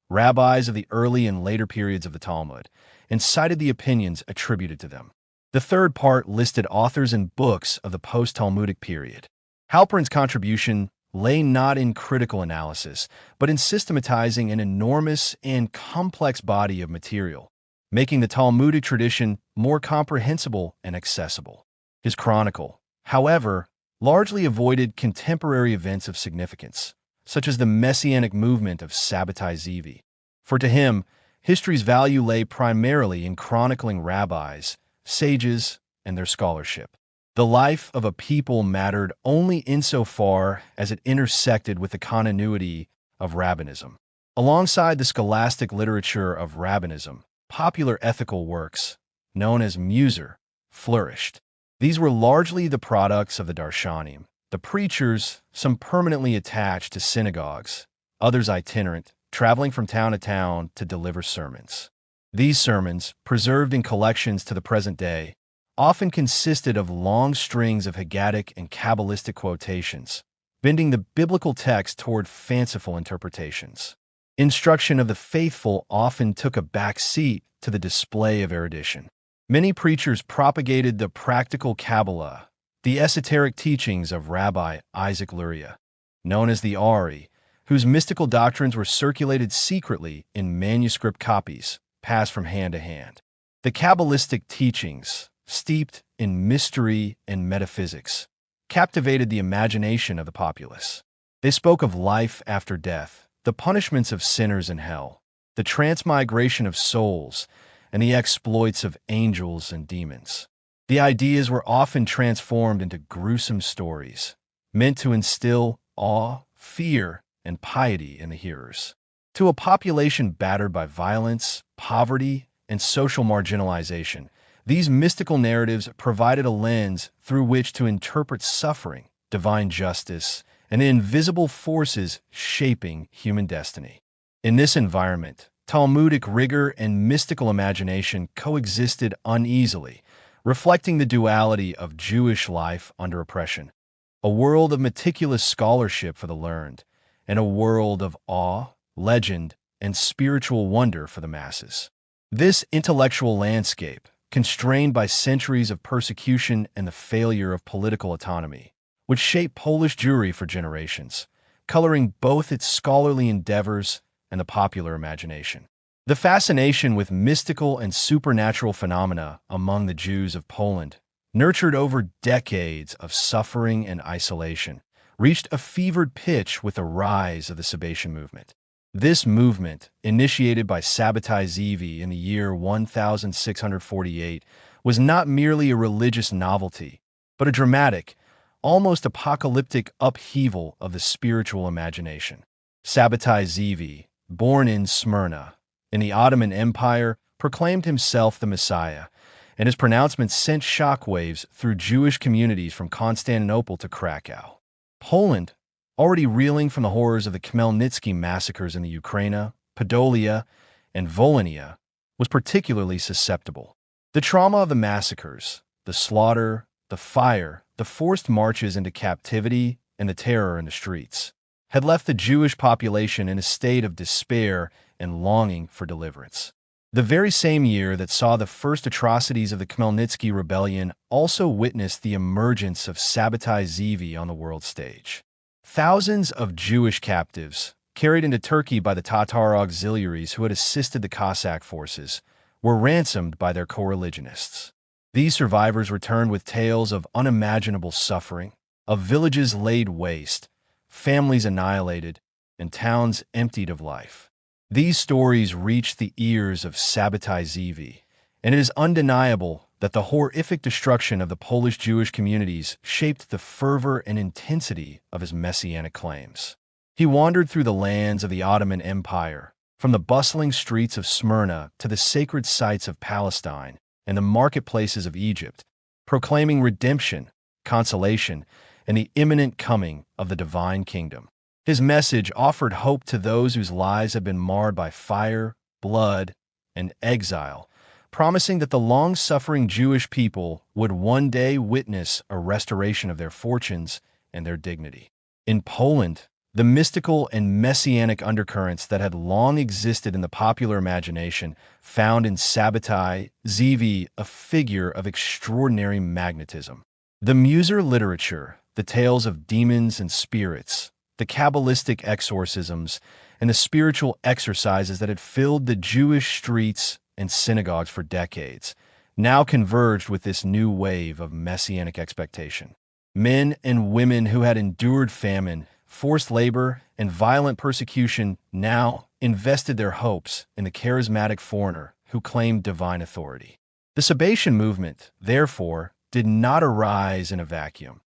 rabbis of the early and later periods of the Talmud, and cited the opinions attributed to them. The third part listed authors and books of the post-Talmudic period. Halperin's contribution lay not in critical analysis, but in systematizing an enormous and complex body of material, making the Talmudic tradition more comprehensible and accessible. His chronicle, however, largely avoided contemporary events of significance, such as the Messianic movement of Sabbatai Zevi. For to him, history's value lay primarily in chronicling rabbis, sages, and their scholarship. The life of a people mattered only insofar as it intersected with the continuity of rabbinism. Alongside the scholastic literature of rabbinism, popular ethical works, known as Musar, flourished. These were largely the products of the Darshanim, the preachers, some permanently attached to synagogues, others itinerant, traveling from town to town to deliver sermons. These sermons, preserved in collections to the present day, often consisted of long strings of Haggadic and Kabbalistic quotations, bending the biblical text toward fanciful interpretations. Instruction of the faithful often took a back seat to the display of erudition. Many preachers propagated the practical Kabbalah, the esoteric teachings of Rabbi Isaac Luria, known as the Ari, whose mystical doctrines were circulated secretly in manuscript copies, passed from hand to hand. The Kabbalistic teachings, steeped in mystery and metaphysics, captivated the imagination of the populace. They spoke of life after death, the punishments of sinners in hell, the transmigration of souls, and the exploits of angels and demons. The ideas were often transformed into gruesome stories, meant to instill awe, fear, and piety in the hearers. To a population battered by violence, poverty, and social marginalization, these mystical narratives provided a lens through which to interpret suffering, divine justice, and the invisible forces shaping human destiny. In this environment, Talmudic rigor and mystical imagination coexisted uneasily, reflecting the duality of Jewish life under oppression. A world of meticulous scholarship for the learned, and a world of awe, legend, and spiritual wonder for the masses. This intellectual landscape, constrained by centuries of persecution and the failure of political autonomy, would shape Polish Jewry for generations, coloring both its scholarly endeavors and the popular imagination. The fascination with mystical and supernatural phenomena among the Jews of Poland, nurtured over decades of suffering and isolation, reached a fevered pitch with the rise of the Sabbatean movement. This movement, initiated by Sabbatai Zevi in the year 1648, was not merely a religious novelty, but a dramatic, almost apocalyptic upheaval of the spiritual imagination. Sabbatai Zevi, born in Smyrna, in the Ottoman Empire, proclaimed himself the Messiah, and his pronouncements sent shockwaves through Jewish communities from Constantinople to Krakow. Poland, already reeling from the horrors of the Khmelnytsky massacres in the Ukraine, Podolia, and Volhynia, was particularly susceptible. The trauma of the massacres, the slaughter, the fire, the forced marches into captivity, and the terror in the streets, had left the Jewish population in a state of despair and longing for deliverance. The very same year that saw the first atrocities of the Khmelnytsky rebellion also witnessed the emergence of Sabbatai Zevi on the world stage. Thousands of Jewish captives, carried into Turkey by the Tatar auxiliaries who had assisted the Cossack forces, were ransomed by their co-religionists. These survivors returned with tales of unimaginable suffering, of villages laid waste, families annihilated, and towns emptied of life. These stories reached the ears of Sabbatai Zevi, and it is undeniable that the horrific destruction of the Polish Jewish communities shaped the fervor and intensity of his messianic claims. He wandered through the lands of the Ottoman Empire, from the bustling streets of Smyrna to the sacred sites of Palestine and the marketplaces of Egypt, proclaiming redemption, consolation, and the imminent coming of the divine kingdom. His message offered hope to those whose lives had been marred by fire, blood, and exile, promising that the long-suffering Jewish people would one day witness a restoration of their fortunes and their dignity. In Poland, the mystical and messianic undercurrents that had long existed in the popular imagination found in Sabbatai Zevi a figure of extraordinary magnetism. The Muser literature, the tales of demons and spirits, the Kabbalistic exorcisms, and the spiritual exercises that had filled the Jewish streets and synagogues for decades, now converged with this new wave of messianic expectation. Men and women who had endured famine, forced labor, and violent persecution now invested their hopes in the charismatic foreigner who claimed divine authority. The Sabbatean movement, therefore, did not arise in a vacuum.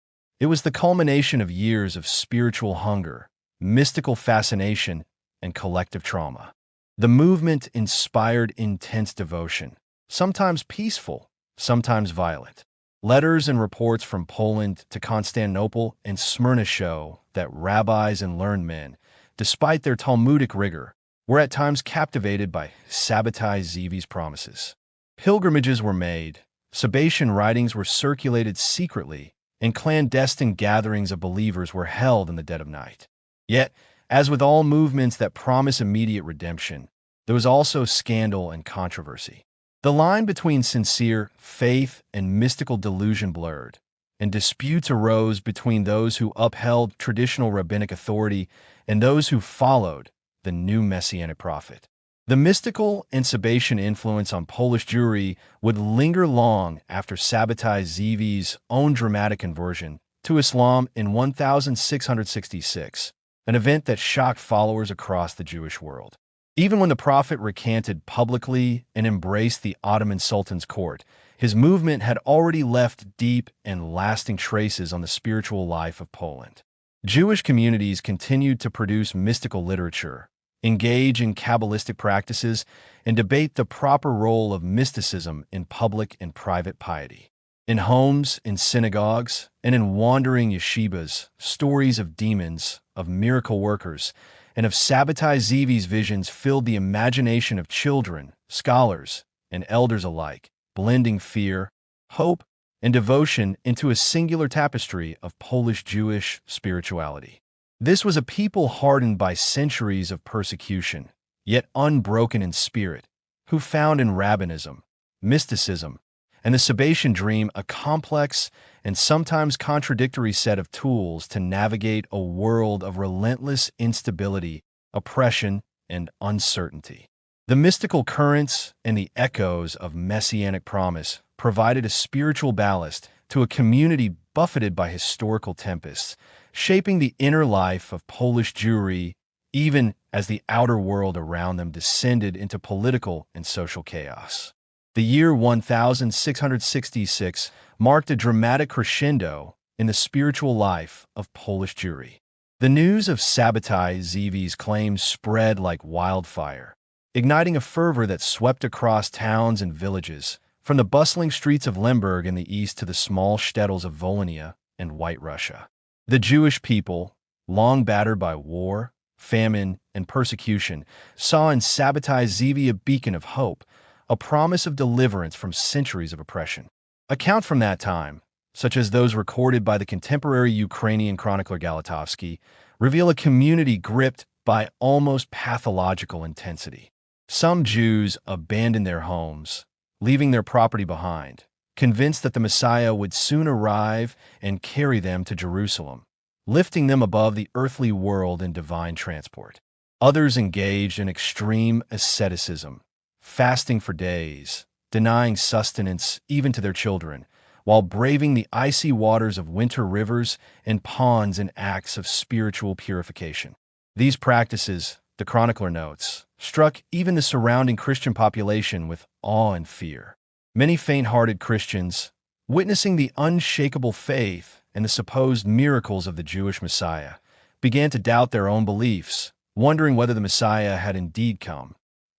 It was the culmination of years of spiritual hunger, mystical fascination, and collective trauma. The movement inspired intense devotion, sometimes peaceful, sometimes violent. Letters and reports from Poland to Constantinople and Smyrna show that rabbis and learned men, despite their Talmudic rigor, were at times captivated by Sabbatai Zevi's promises. Pilgrimages were made, Sabbatean writings were circulated secretly, and clandestine gatherings of believers were held in the dead of night. Yet, as with all movements that promise immediate redemption, there was also scandal and controversy. The line between sincere faith and mystical delusion blurred, and disputes arose between those who upheld traditional rabbinic authority and those who followed the new messianic prophet. The mystical and Sabbatean influence on Polish Jewry would linger long after Sabbatai Zevi's own dramatic conversion to Islam in 1666, an event that shocked followers across the Jewish world. Even when the prophet recanted publicly and embraced the Ottoman Sultan's court, his movement had already left deep and lasting traces on the spiritual life of Poland. Jewish communities continued to produce mystical literature, engage in Kabbalistic practices, and debate the proper role of mysticism in public and private piety. In homes, in synagogues, and in wandering yeshivas, stories of demons, of miracle workers, and of Sabbatai Zevi's visions filled the imagination of children, scholars, and elders alike, blending fear, hope, and devotion into a singular tapestry of Polish-Jewish spirituality. This was a people hardened by centuries of persecution, yet unbroken in spirit, who found in rabbinism, mysticism, and the Sabbatian dream a complex and sometimes contradictory set of tools to navigate a world of relentless instability, oppression, and uncertainty. The mystical currents and the echoes of messianic promise provided a spiritual ballast to a community buffeted by historical tempests, shaping the inner life of Polish Jewry even as the outer world around them descended into political and social chaos. The year 1666 marked a dramatic crescendo in the spiritual life of Polish Jewry. The news of Sabbatai Zevi's claims spread like wildfire, igniting a fervor that swept across towns and villages, from the bustling streets of Lemberg in the east to the small shtetls of Volhynia and White Russia. The Jewish people, long battered by war, famine, and persecution, saw in Sabbatai Zevi a beacon of hope, a promise of deliverance from centuries of oppression. Accounts from that time, such as those recorded by the contemporary Ukrainian chronicler Galatovsky, reveal a community gripped by almost pathological intensity. Some Jews abandoned their homes, leaving their property behind, convinced that the Messiah would soon arrive and carry them to Jerusalem, lifting them above the earthly world in divine transport. Others engaged in extreme asceticism, fasting for days, denying sustenance even to their children, while braving the icy waters of winter rivers and ponds in acts of spiritual purification. These practices, the chronicler notes, struck even the surrounding Christian population with awe and fear. Many faint-hearted Christians, witnessing the unshakable faith and the supposed miracles of the Jewish Messiah, began to doubt their own beliefs, wondering whether the Messiah had indeed come,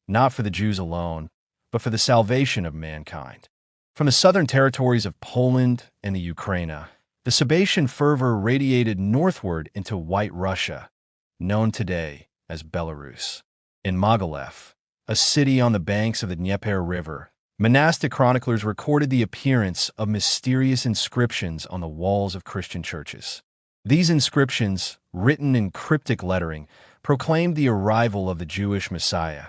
not for the Jews alone, but for the salvation of mankind. From the southern territories of Poland and the Ukraine, the Sabbatian fervor radiated northward into White Russia, known today as Belarus. In Mogilev, a city on the banks of the Dnieper River, monastic chroniclers recorded the appearance of mysterious inscriptions on the walls of Christian churches. These inscriptions, written in cryptic lettering, proclaimed the arrival of the Jewish Messiah,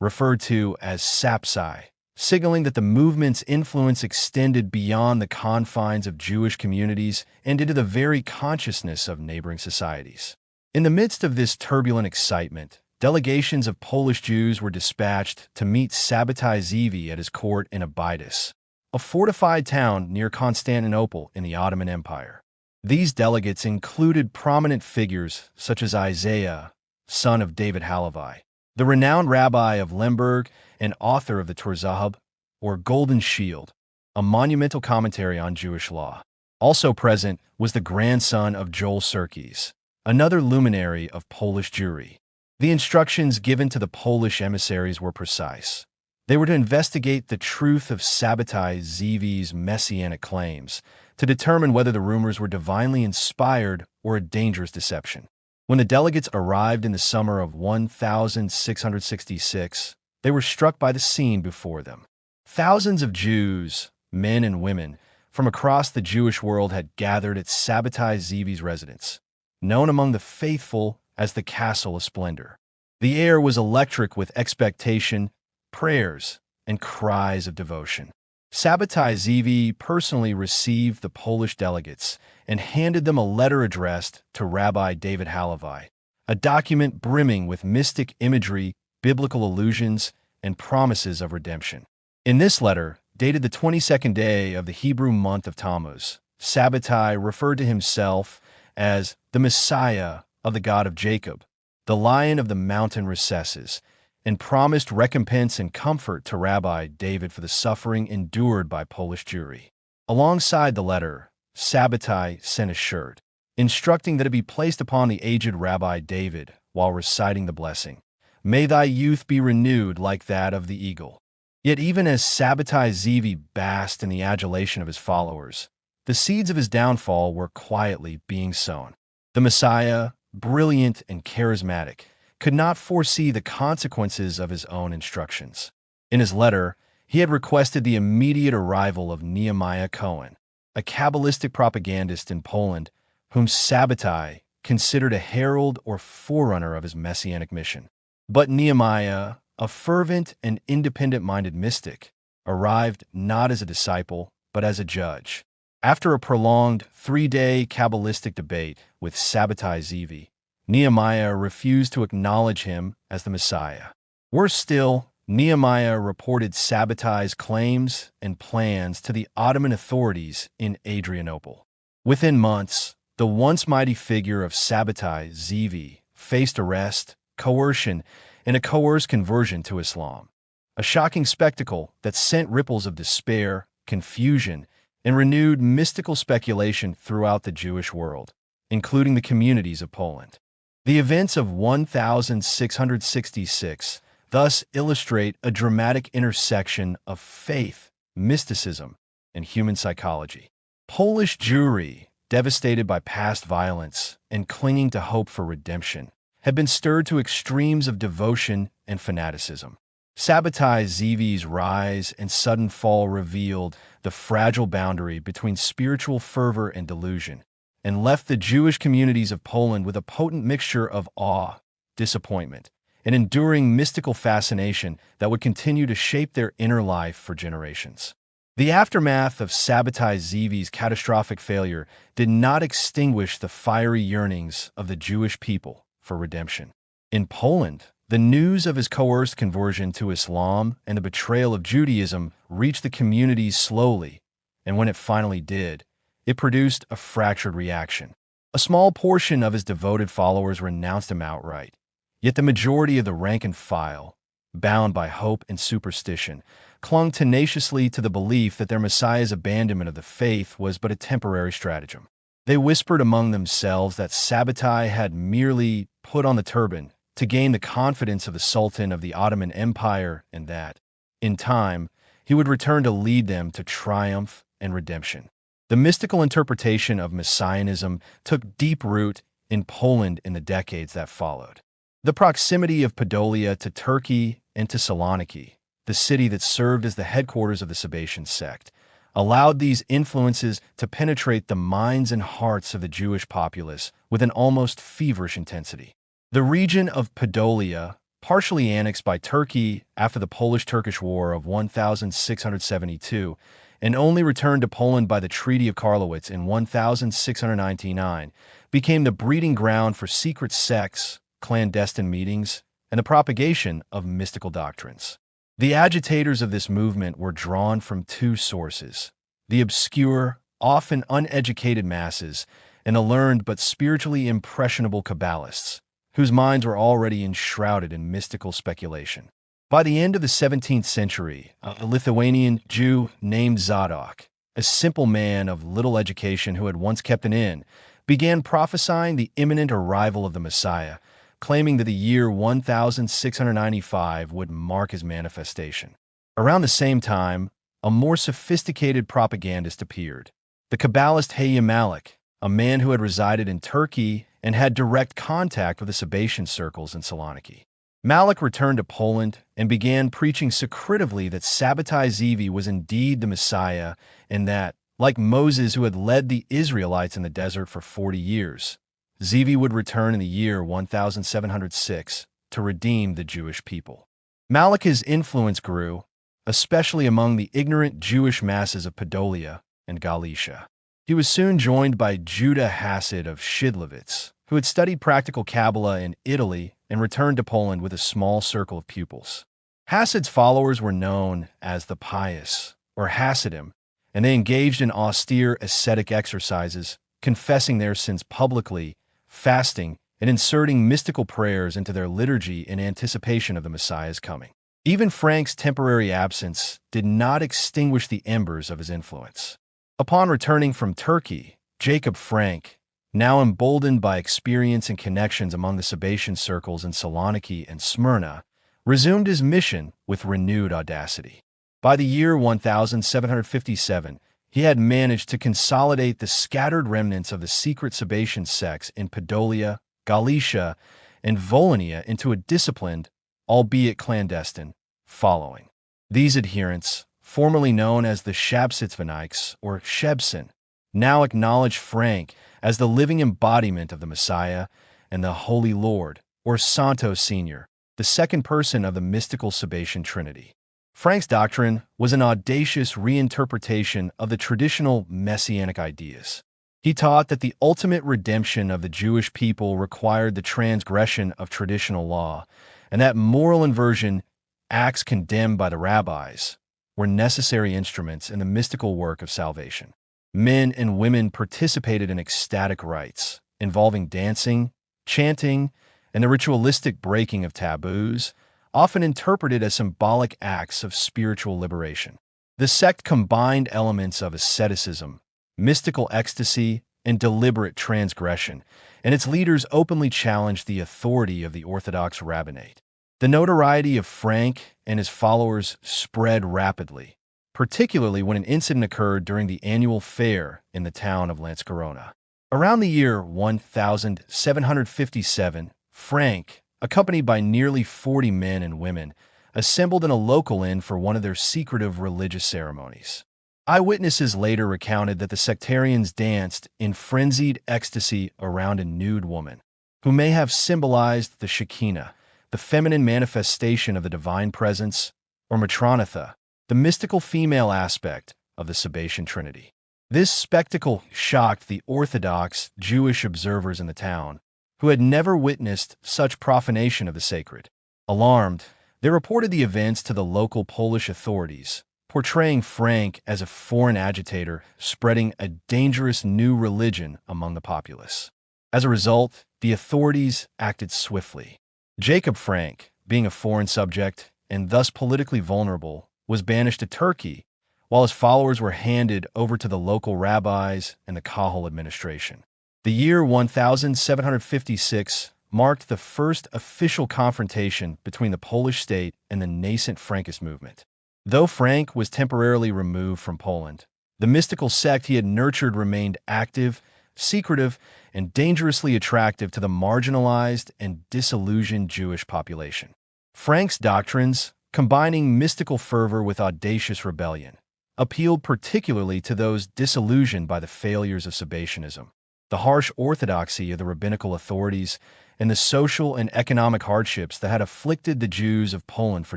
referred to as Sapsai, signaling that the movement's influence extended beyond the confines of Jewish communities and into the very consciousness of neighboring societies. In the midst of this turbulent excitement, delegations of Polish Jews were dispatched to meet Sabbatai Zevi at his court in Abydos, a fortified town near Constantinople in the Ottoman Empire. These delegates included prominent figures such as Isaiah, son of David Halavai, the renowned rabbi of Lemberg and author of the Torzahab, or Golden Shield, a monumental commentary on Jewish law. Also present was the grandson of Joel Sirkis, another luminary of Polish Jewry. The instructions given to the Polish emissaries were precise. They were to investigate the truth of Sabbatai Zevi's messianic claims, to determine whether the rumors were divinely inspired or a dangerous deception. When the delegates arrived in the summer of 1666, they were struck by the scene before them. Thousands of Jews, men and women, from across the Jewish world had gathered at Sabbatai Zevi's residence, known among the faithful as the Castle of Splendor. The air was electric with expectation, prayers, and cries of devotion. Sabbatai Zevi personally received the Polish delegates and handed them a letter addressed to Rabbi David Halavai, a document brimming with mystic imagery, biblical allusions, and promises of redemption. In this letter, dated the 22nd day of the Hebrew month of Tammuz, Sabbatai referred to himself as the Messiah of the God of Jacob, the Lion of the mountain recesses, and promised recompense and comfort to Rabbi David for the suffering endured by Polish Jewry. Alongside the letter, Sabbatai sent a shirt, instructing that it be placed upon the aged Rabbi David while reciting the blessing. May thy youth be renewed like that of the eagle. Yet even as Sabbatai Zevi basked in the adulation of his followers, the seeds of his downfall were quietly being sown. The Messiah, brilliant and charismatic, could not foresee the consequences of his own instructions. In his letter, he had requested the immediate arrival of Nehemiah Cohen, a Kabbalistic propagandist in Poland, whom Sabbatai considered a herald or forerunner of his messianic mission. But Nehemiah, a fervent and independent-minded mystic, arrived not as a disciple, but as a judge. After a prolonged 3-day Kabbalistic debate with Sabbatai Zevi, Nehemiah refused to acknowledge him as the Messiah. Worse still, Nehemiah reported Sabbatai's claims and plans to the Ottoman authorities in Adrianople. Within months, the once mighty figure of Sabbatai Zevi faced arrest, coercion, and a coerced conversion to Islam. A shocking spectacle that sent ripples of despair, confusion, and renewed mystical speculation throughout the Jewish world, including the communities of Poland. The events of 1666 thus illustrate a dramatic intersection of faith, mysticism, and human psychology. Polish Jewry, devastated by past violence and clinging to hope for redemption, had been stirred to extremes of devotion and fanaticism. Sabbatai Zevi's rise and sudden fall revealed the fragile boundary between spiritual fervor and delusion, and left the Jewish communities of Poland with a potent mixture of awe, disappointment, and enduring mystical fascination that would continue to shape their inner life for generations. The aftermath of Sabbatai Zevi's catastrophic failure did not extinguish the fiery yearnings of the Jewish people for redemption. In Poland, the news of his coerced conversion to Islam and the betrayal of Judaism reached the communities slowly, and when it finally did, it produced a fractured reaction. A small portion of his devoted followers renounced him outright, yet the majority of the rank and file, bound by hope and superstition, clung tenaciously to the belief that their Messiah's abandonment of the faith was but a temporary stratagem. They whispered among themselves that Sabbatai had merely put on the turban to gain the confidence of the Sultan of the Ottoman Empire, and that, in time, he would return to lead them to triumph and redemption. The mystical interpretation of Messianism took deep root in Poland in the decades that followed. The proximity of Podolia to Turkey and to Saloniki, the city that served as the headquarters of the Sabbatian sect, allowed these influences to penetrate the minds and hearts of the Jewish populace with an almost feverish intensity. The region of Podolia, partially annexed by Turkey after the Polish-Turkish War of 1672, and only returned to Poland by the Treaty of Karlowitz in 1699, became the breeding ground for secret sects, clandestine meetings, and the propagation of mystical doctrines. The agitators of this movement were drawn from two sources: the obscure, often uneducated masses, and the learned but spiritually impressionable Kabbalists, whose minds were already enshrouded in mystical speculation. By the end of the 17th century, a Lithuanian Jew named Zadok, a simple man of little education who had once kept an inn, began prophesying the imminent arrival of the Messiah, claiming that the year 1695 would mark his manifestation. Around the same time, a more sophisticated propagandist appeared, the Kabbalist Hayya Malik, a man who had resided in Turkey and had direct contact with the Sabbatian circles in Saloniki. Malik returned to Poland and began preaching secretively that Sabbatai Zevi was indeed the Messiah, and that, like Moses who had led the Israelites in the desert for 40 years, Zevi would return in the year 1706 to redeem the Jewish people. Malik's influence grew, especially among the ignorant Jewish masses of Podolia and Galicia. He was soon joined by Judah Hasid of Shidlovitz, who had studied practical Kabbalah in Italy and returned to Poland with a small circle of pupils. Hasid's followers were known as the pious, or Hasidim, and they engaged in austere ascetic exercises, confessing their sins publicly, fasting, and inserting mystical prayers into their liturgy in anticipation of the Messiah's coming. Even Frank's temporary absence did not extinguish the embers of his influence. Upon returning from Turkey, Jacob Frank, now emboldened by experience and connections among the Sabbatean circles in Saloniki and Smyrna, resumed his mission with renewed audacity. By the year 1757, he had managed to consolidate the scattered remnants of the secret Sabbatean sects in Podolia, Galicia, and Volhynia into a disciplined, albeit clandestine, following. These adherents, formerly known as the Shabsitzvaniks or Shebsen, now acknowledge Frank as the living embodiment of the Messiah and the Holy Lord, or Santo Senior, the second person of the mystical Sabbatean Trinity. Frank's doctrine was an audacious reinterpretation of the traditional messianic ideas. He taught that the ultimate redemption of the Jewish people required the transgression of traditional law, and that moral inversion, acts condemned by the rabbis, were necessary instruments in the mystical work of salvation. Men and women participated in ecstatic rites, involving dancing, chanting, and the ritualistic breaking of taboos, often interpreted as symbolic acts of spiritual liberation. The sect combined elements of asceticism, mystical ecstasy, and deliberate transgression, and its leaders openly challenged the authority of the Orthodox rabbinate. The notoriety of Frank and his followers spread rapidly, particularly when an incident occurred during the annual fair in the town of Lanskirona. Around the year 1757, Frank, accompanied by nearly 40 men and women, assembled in a local inn for one of their secretive religious ceremonies. Eyewitnesses later recounted that the sectarians danced in frenzied ecstasy around a nude woman, who may have symbolized the Shekinah, the feminine manifestation of the divine presence, or Matronatha, the mystical female aspect of the Sabbatean Trinity. This spectacle shocked the Orthodox Jewish observers in the town, who had never witnessed such profanation of the sacred. Alarmed, they reported the events to the local Polish authorities, portraying Frank as a foreign agitator spreading a dangerous new religion among the populace. As a result, the authorities acted swiftly. Jacob Frank, being a foreign subject and thus politically vulnerable, was banished to Turkey, while his followers were handed over to the local rabbis and the Kahal administration. The year 1756 marked the first official confrontation between the Polish state and the nascent Frankist movement. Though Frank was temporarily removed from Poland, the mystical sect he had nurtured remained active, secretive, and dangerously attractive to the marginalized and disillusioned Jewish population. Frank's doctrines, combining mystical fervor with audacious rebellion, appealed particularly to those disillusioned by the failures of Sabbateanism, the harsh orthodoxy of the rabbinical authorities, and the social and economic hardships that had afflicted the Jews of Poland for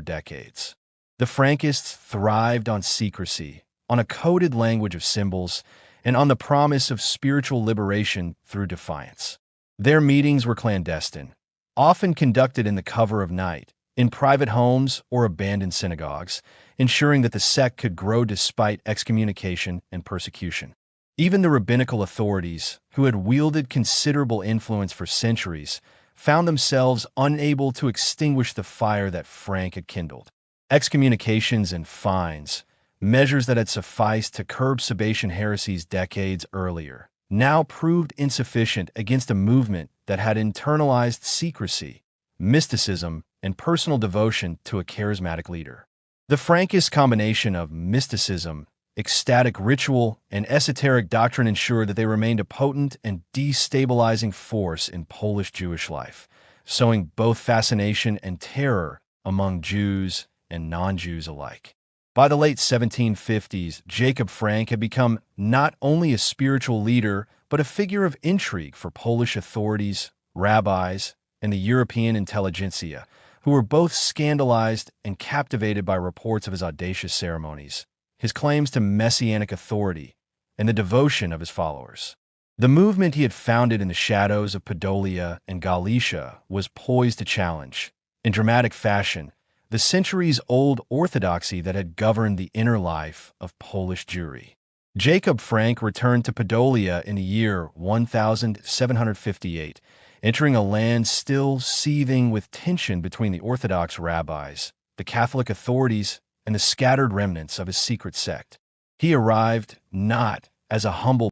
decades. The Frankists thrived on secrecy, on a coded language of symbols, and on the promise of spiritual liberation through defiance. Their meetings were clandestine, often conducted in the cover of night, in private homes or abandoned synagogues, ensuring that the sect could grow despite excommunication and persecution. Even the rabbinical authorities, who had wielded considerable influence for centuries, found themselves unable to extinguish the fire that Frank had kindled. Excommunications and fines, measures that had sufficed to curb Sabbatean heresies decades earlier, now proved insufficient against a movement that had internalized secrecy, mysticism, and personal devotion to a charismatic leader. The Frankist combination of mysticism, ecstatic ritual, and esoteric doctrine ensured that they remained a potent and destabilizing force in Polish Jewish life, sowing both fascination and terror among Jews and non-Jews alike. By the late 1750s, Jacob Frank had become not only a spiritual leader, but a figure of intrigue for Polish authorities, rabbis, and the European intelligentsia, who were both scandalized and captivated by reports of his audacious ceremonies, his claims to messianic authority, and the devotion of his followers. The movement he had founded in the shadows of Podolia and Galicia was poised to challenge, in dramatic fashion, the centuries-old orthodoxy that had governed the inner life of Polish Jewry. Jacob Frank returned to Podolia in the year 1758, entering a land still seething with tension between the Orthodox rabbis, the Catholic authorities, and the scattered remnants of his secret sect. He arrived not as a humble